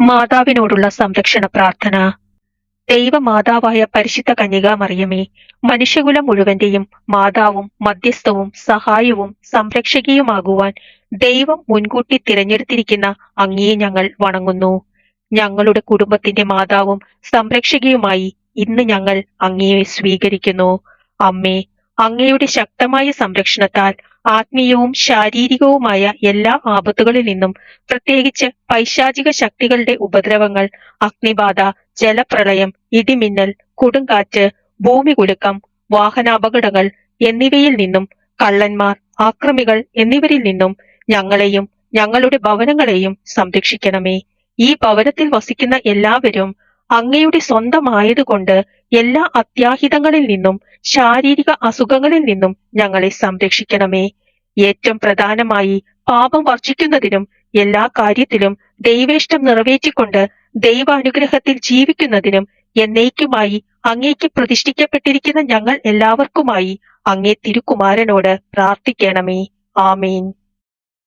മാതാവിനോടുള്ള സംരക്ഷണ പ്രാർത്ഥന. ദൈവമാതാവായ പരിശുദ്ധ കന്യകാമറിയമേ, മനുഷ്യകുലം മുഴുവന്റെയും മാതാവും മധ്യസ്ഥവും സഹായവും സംരക്ഷകയുമാകുവാൻ ദൈവം മുൻകൂട്ടി തിരഞ്ഞെടുത്തിരിക്കുന്ന അങ്ങയെ ഞങ്ങൾ വണങ്ങുന്നു. ഞങ്ങളുടെ കുടുംബത്തിന്റെ മാതാവും സംരക്ഷകയുമായി ഇന്ന് ഞങ്ങൾ അങ്ങയെ സ്വീകരിക്കുന്നു. അമ്മേ, അങ്ങയുടെ ശക്തമായ സംരക്ഷണത്താൽ ആത്മീയവും ശാരീരികവുമായ എല്ലാ ആപത്തുകളിൽ നിന്നും, പ്രത്യേകിച്ച് പൈശാചിക ശക്തികളുടെ ഉപദ്രവങ്ങൾ, അഗ്നിബാധ, ജലപ്രളയം, ഇടിമിന്നൽ, കൊടുങ്കാറ്റ്, ഭൂമികുലുക്കം, വാഹനാപകടങ്ങൾ എന്നിവയിൽ നിന്നും, കള്ളന്മാർ, ആക്രമികൾ എന്നിവരിൽ നിന്നും ഞങ്ങളെയും ഞങ്ങളുടെ ഭവനങ്ങളെയും സംരക്ഷിക്കണമേ. ഈ ഭവനത്തിൽ വസിക്കുന്ന എല്ലാവരും അങ്ങയുടെ സ്വന്തമായതുകൊണ്ട് എല്ലാ അത്യാഹിതങ്ങളിൽ നിന്നും ശാരീരിക അസുഖങ്ങളിൽ നിന്നും ഞങ്ങളെ സംരക്ഷിക്കണമേ. ഏറ്റവും പ്രധാനമായി പാപം വർജിക്കുന്നതിനും എല്ലാ കാര്യത്തിലും ദൈവേഷ്ടം നിറവേറ്റിക്കൊണ്ട് ദൈവാനുഗ്രഹത്തിൽ ജീവിക്കുന്നതിനും എന്നേക്കുമായി അങ്ങേക്ക് പ്രതിഷ്ഠിക്കപ്പെട്ടിരിക്കുന്ന ഞങ്ങൾ എല്ലാവർക്കുമായി അങ്ങേ തിരുക്കുമാരനോട് പ്രാർത്ഥിക്കണമേ. ആമേൻ.